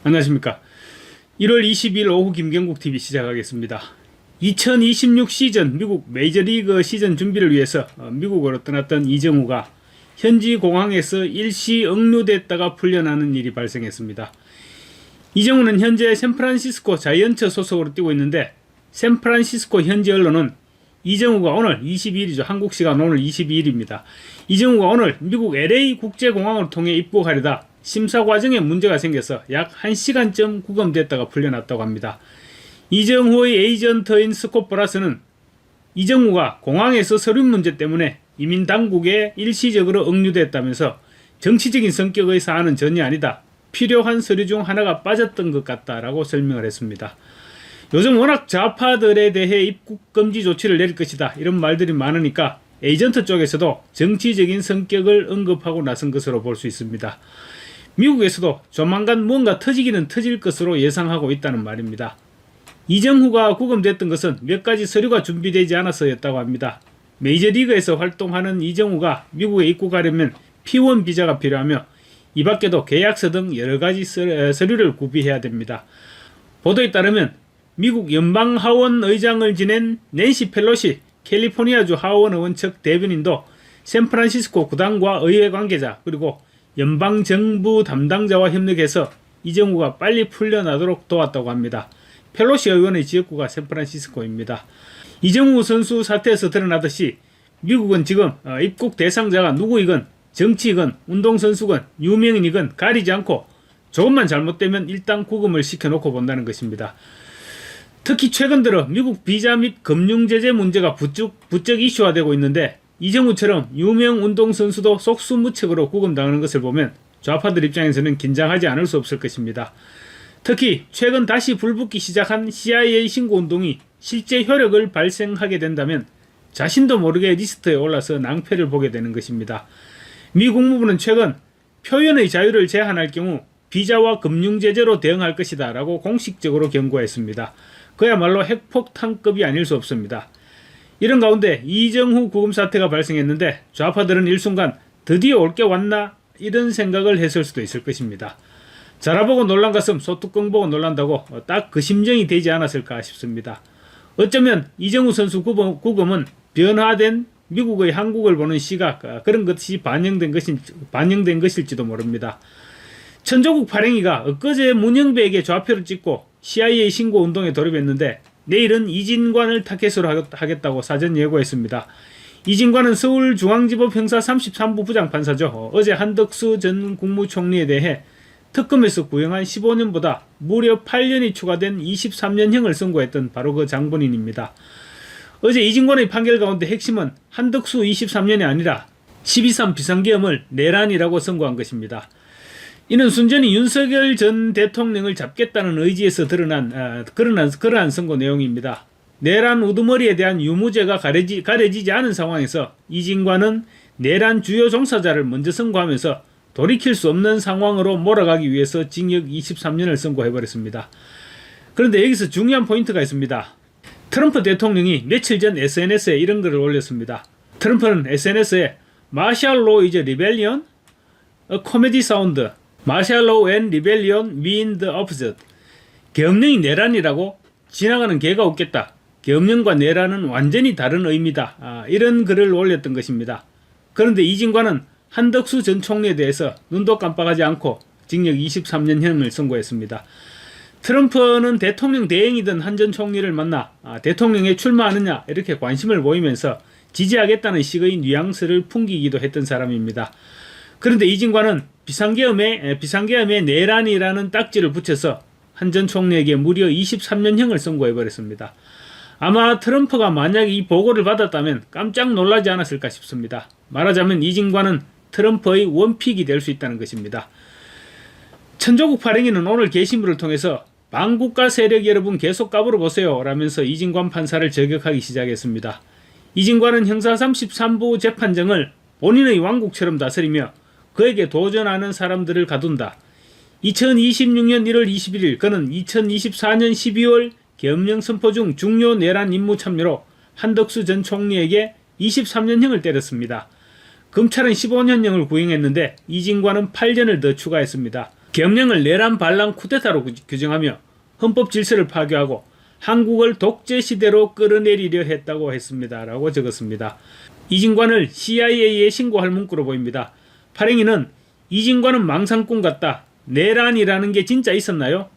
안녕하십니까. 1월 20일 오후 김경국TV 시작하겠습니다. 2026 시즌 미국 메이저리그 시즌 준비를 위해서 미국으로 떠났던 이정우가 현지 공항에서 일시 억류됐다가 풀려나는 일이 발생했습니다. 이정우는 현재 샌프란시스코 자이언츠 소속으로 뛰고 있는데, 샌프란시스코 현지 언론은 이정우가 오늘 22일이죠. 한국 시간 오늘 22일입니다. 이정우가 오늘 미국 LA 국제공항을 통해 입국하려다 심사 과정에 문제가 생겨서 약 1시간쯤 구금됐다가 풀려났다고 합니다. 이정우의 에이전트인 스콧 보라스는 이정우가 공항에서 서류 문제 때문에 이민 당국에 일시적으로 억류됐다면서 정치적인 성격의 사안은 전혀 아니다. 필요한 서류 중 하나가 빠졌던 것 같다라고 설명을 했습니다. 요즘 워낙 좌파들에 대해 입국 금지 조치를 내릴 것이다, 이런 말들이 많으니까 에이전트 쪽에서도 정치적인 성격을 언급하고 나선 것으로 볼 수 있습니다. 미국에서도 조만간 뭔가 터지기는 터질 것으로 예상하고 있다는 말입니다. 이정우가 구금됐던 것은 몇 가지 서류가 준비되지 않아서였다고 합니다. 메이저리그에서 활동하는 이정우가 미국에 입국하려면 P1 비자가 필요하며 이 밖에도 계약서 등 여러 가지 서류를 구비해야 됩니다. 보도에 따르면 미국 연방하원 의장을 지낸 낸시 펠로시 캘리포니아주 하원 의원 측 대변인도 샌프란시스코 구단과 의회 관계자 그리고 연방정부 담당자와 협력해서 이정우가 빨리 풀려나도록 도왔다고 합니다. 펠로시 의원의 지역구가 샌프란시스코입니다. 이정우 선수 사태에서 드러나듯이 미국은 지금 입국 대상자가 누구이건 정치이건 운동선수건 유명인이건 가리지 않고 조금만 잘못되면 일단 구금을 시켜놓고 본다는 것입니다. 특히 최근 들어 미국 비자 및 금융제재 문제가 부쩍 이슈화되고 있는데, 이정우처럼 유명 운동선수도 속수무책으로 구금당하는 것을 보면 좌파들 입장에서는 긴장하지 않을 수 없을 것입니다. 특히 최근 다시 불붙기 시작한 CIA 신고운동이 실제 효력을 발생하게 된다면 자신도 모르게 리스트에 올라서 낭패를 보게 되는 것입니다. 미 국무부는 최근 표현의 자유를 제한할 경우 비자와 금융제재로 대응할 것이다 라고 공식적으로 경고했습니다. 그야말로 핵폭탄급이 아닐 수 없습니다. 이런 가운데 이정우 구금 사태가 발생했는데 좌파들은 일순간 드디어 올 게 왔나 이런 생각을 했을 수도 있을 것입니다. 자라보고 놀란 가슴 소뚜껑 보고 놀란다고 딱 그 심정이 되지 않았을까 싶습니다. 어쩌면 이정우 선수 구금은 변화된 미국의 한국을 보는 시각, 그런 것이 반영된 것일지도 모릅니다. 천조국 발행이가 엊그제 문영배에게 좌표를 찍고 CIA 신고 운동에 돌입했는데 내일은 이진관을 타겟으로 하겠다고 사전 예고했습니다. 이진관은 서울중앙지법 형사 33부 부장판사죠. 어제 한덕수 전 국무총리에 대해 특검에서 구형한 15년보다 무려 8년이 추가된 23년형을 선고했던 바로 그 장본인입니다. 어제 이진관의 판결 가운데 핵심은 한덕수 23년이 아니라 12.3 비상계엄을 내란이라고 선고한 것입니다. 이는 순전히 윤석열 전 대통령을 잡겠다는 의지에서 드러난 그러한 선고 내용입니다. 내란 우두머리에 대한 유무죄가 가려지지 않은 상황에서 이진관은 내란 주요 종사자를 먼저 선고하면서 돌이킬 수 없는 상황으로 몰아가기 위해서 징역 23년을 선고해버렸습니다. 그런데 여기서 중요한 포인트가 있습니다. 트럼프 대통령이 며칠 전 SNS에 이런 글을 올렸습니다. 트럼프는 SNS에 Martial Law is rebellion? A comedy sound. Martial Law and rebellion mean the opposite. 계엄령이 내란이라고? 지나가는 개가 웃겠다. 계엄령과 내란은 완전히 다른 의미다. 이런 글을 올렸던 것입니다. 그런데 이진관은 한덕수 전 총리에 대해서 눈도 깜빡하지 않고 징역 23년형을 선고했습니다. 트럼프는 대통령 대행이던 한 전 총리를 만나 대통령에 출마하느냐 이렇게 관심을 보이면서 지지하겠다는 식의 뉘앙스를 풍기기도 했던 사람입니다. 그런데 이진관은 비상계엄에 내란이라는 딱지를 붙여서 한 전 총리에게 무려 23년형을 선고해버렸습니다. 아마 트럼프가 만약 이 보고를 받았다면 깜짝 놀라지 않았을까 싶습니다. 말하자면 이진관은 트럼프의 원픽이 될 수 있다는 것입니다. 천조국 발행인은 오늘 게시물을 통해서 반국가 세력 여러분 계속 까불어보세요 라면서 이진관 판사를 저격하기 시작했습니다. 이진관은 형사 33부 재판정을 본인의 왕국처럼 다스리며 그에게 도전하는 사람들을 가둔다. 2026년 1월 21일 그는 2024년 12월 계엄령 선포 중 중요 내란 임무 참여로 한덕수 전 총리에게 23년형을 때렸습니다. 검찰은 15년형을 구형했는데 이진관은 8년을 더 추가했습니다. 계엄령을 내란 반란 쿠데타로 규정하며 헌법 질서를 파괴하고 한국을 독재 시대로 끌어내리려 했다고 했습니다. 라고 적었습니다. 이진관을 CIA에 신고할 문구로 보입니다. 발행인은 이진관은 망상꾼 같다. 내란이라는 게 진짜 있었나요?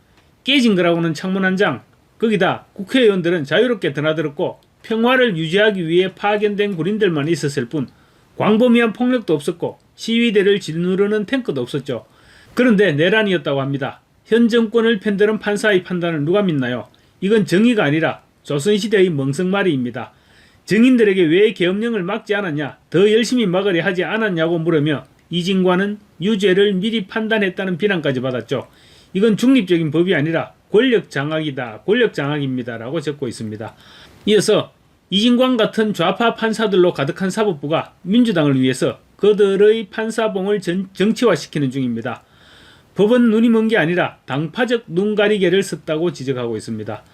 깨진 거라고는 창문 한 장. 거기다 국회의원들은 자유롭게 드나들었고 평화를 유지하기 위해 파견된 군인들만 있었을 뿐 광범위한 폭력도 없었고 시위대를 짓누르는 탱크도 없었죠. 그런데 내란이었다고 합니다. 현 정권을 편드는 판사의 판단을 누가 믿나요? 이건 정의가 아니라 조선시대의 멍석말이입니다. 정인들에게 왜 계엄령을 막지 않았냐, 더 열심히 막으려 하지 않았냐고 물으며 이진관은 유죄를 미리 판단했다는 비난까지 받았죠. 이건 중립적인 법이 아니라 권력장악이다, 권력장악입니다 라고 적고 있습니다. 이어서 이진관 같은 좌파 판사들로 가득한 사법부가 민주당을 위해서 그들의 판사봉을 정치화시키는 중입니다. 법은 눈이 먼 게 아니라 당파적 눈가리개를 썼다고 지적하고 있습니다.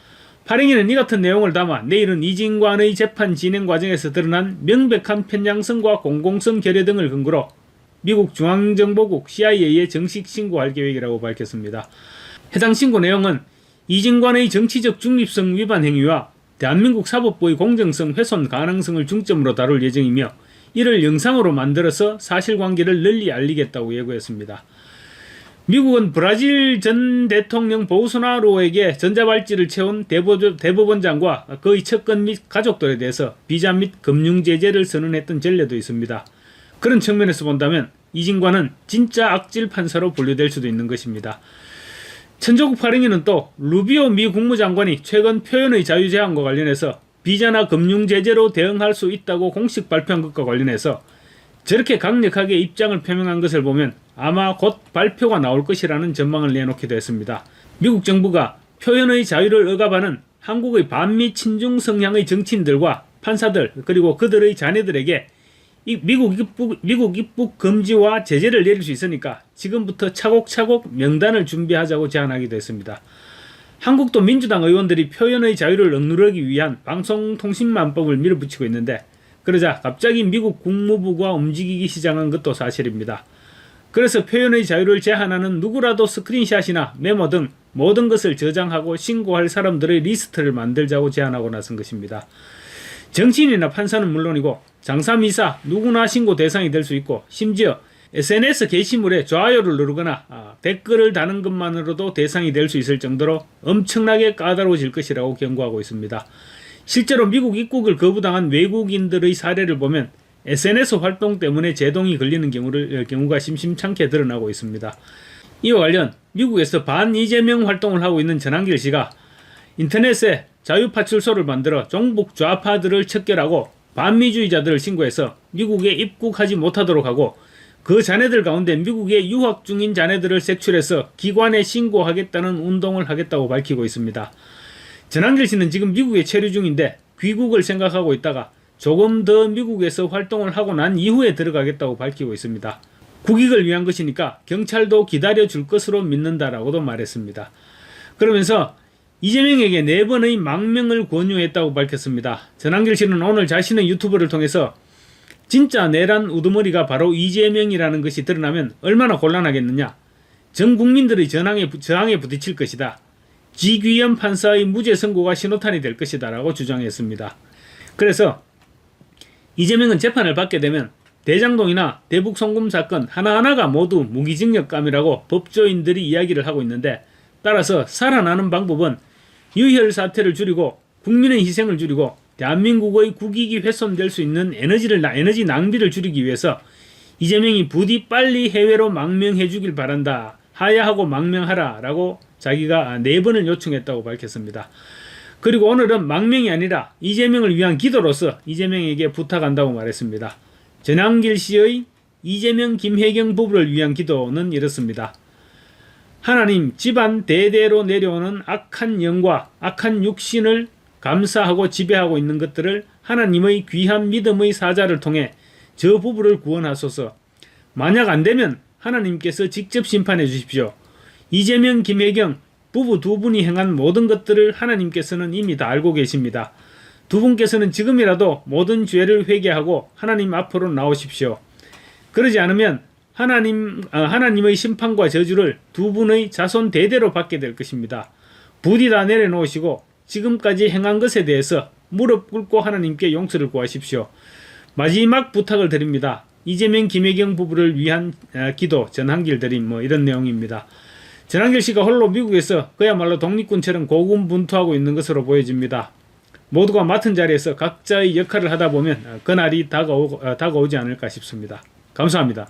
발행인은 이 같은 내용을 담아 내일은 이진관의 재판 진행 과정에서 드러난 명백한 편향성과 공공성 결여 등을 근거로 미국 중앙정보국 CIA에 정식 신고할 계획이라고 밝혔습니다. 해당 신고 내용은 이진관의 정치적 중립성 위반 행위와 대한민국 사법부의 공정성 훼손 가능성을 중점으로 다룰 예정이며 이를 영상으로 만들어서 사실관계를 널리 알리겠다고 예고했습니다. 미국은 브라질 전 대통령 보우소나로에게 전자발찌를 채운 대법원장과 그의 측근 및 가족들에 대해서 비자 및 금융 제재를 선언했던 전례도 있습니다. 그런 측면에서 본다면 이진관은 진짜 악질 판사로 분류될 수도 있는 것입니다. 천조국 발행인은 또 루비오 미 국무장관이 최근 표현의 자유 제한과 관련해서 비자나 금융 제재로 대응할 수 있다고 공식 발표한 것과 관련해서 저렇게 강력하게 입장을 표명한 것을 보면 아마 곧 발표가 나올 것이라는 전망을 내놓기도 했습니다. 미국 정부가 표현의 자유를 억압하는 한국의 반미 친중 성향의 정치인들과 판사들 그리고 그들의 자녀들에게 미국 입국 금지와 제재를 내릴 수 있으니까 지금부터 차곡차곡 명단을 준비하자고 제안하기도 했습니다. 한국도 민주당 의원들이 표현의 자유를 억누르기 위한 방송통신망법을 밀어붙이고 있는데 그러자 갑자기 미국 국무부가 움직이기 시작한 것도 사실입니다. 그래서 표현의 자유를 제한하는 누구라도 스크린샷이나 메모 등 모든 것을 저장하고 신고할 사람들의 리스트를 만들자고 제안하고 나선 것입니다. 정치인이나 판사는 물론이고 장사미사 누구나 신고 대상이 될 수 있고 심지어 SNS 게시물에 좋아요를 누르거나 댓글을 다는 것만으로도 대상이 될 수 있을 정도로 엄청나게 까다로워질 것이라고 경고하고 있습니다. 실제로 미국 입국을 거부당한 외국인들의 사례를 보면 SNS 활동 때문에 제동이 걸리는 경우가 심심찮게 드러나고 있습니다. 이와 관련 미국에서 반 이재명 활동을 하고 있는 전한길 씨가 인터넷에 자유파출소를 만들어 종북 좌파들을 척결하고 반미주의자들을 신고해서 미국에 입국하지 못하도록 하고 그 자녀들 가운데 미국에 유학 중인 자녀들을 색출해서 기관에 신고하겠다는 운동을 하겠다고 밝히고 있습니다. 전한길 씨는 지금 미국에 체류 중인데 귀국을 생각하고 있다가 조금 더 미국에서 활동을 하고 난 이후에 들어가겠다고 밝히고 있습니다. 국익을 위한 것이니까 경찰도 기다려줄 것으로 믿는다라고도 말했습니다. 그러면서 이재명에게 4번의 망명을 권유했다고 밝혔습니다. 전한길 씨는 오늘 자신의 유튜브를 통해서 진짜 내란 우두머리가 바로 이재명이라는 것이 드러나면 얼마나 곤란하겠느냐. 전 국민들의 저항에 부딪힐 것이다. 지귀현 판사의 무죄 선고가 신호탄이 될 것이다 라고 주장했습니다. 그래서 이재명은 재판을 받게 되면 대장동이나 대북 송금 사건 하나하나가 모두 무기징역감이라고 법조인들이 이야기를 하고 있는데 따라서 살아나는 방법은 유혈 사태를 줄이고 국민의 희생을 줄이고 대한민국의 국익이 훼손될 수 있는 에너지 낭비를 줄이기 위해서 이재명이 부디 빨리 해외로 망명해 주길 바란다. 하야하고 망명하라 라고 자기가 4번을 요청했다고 밝혔습니다. 그리고 오늘은 망명이 아니라 이재명을 위한 기도로서 이재명에게 부탁한다고 말했습니다. 전한길 씨의 이재명 김혜경 부부를 위한 기도는 이렇습니다. 하나님, 집안 대대로 내려오는 악한 영과 악한 육신을 감사하고 지배하고 있는 것들을 하나님의 귀한 믿음의 사자를 통해 저 부부를 구원하소서. 만약 안 되면 하나님께서 직접 심판해 주십시오. 이재명, 김혜경 부부 2분이 행한 모든 것들을 하나님께서는 이미 다 알고 계십니다. 2분께서는 지금이라도 모든 죄를 회개하고 하나님 앞으로 나오십시오. 그러지 않으면 하나님의 심판과 저주를 두 분의 자손 대대로 받게 될 것입니다. 부디 다 내려놓으시고 지금까지 행한 것에 대해서 무릎 꿇고 하나님께 용서를 구하십시오. 마지막 부탁을 드립니다. 이재명 김혜경 부부를 위한 기도 전한길 드림 이런 내용입니다. 전한길 씨가 홀로 미국에서 그야말로 독립군처럼 고군분투하고 있는 것으로 보여집니다. 모두가 맡은 자리에서 각자의 역할을 하다 보면 그날이 다가오지 않을까 싶습니다. 감사합니다.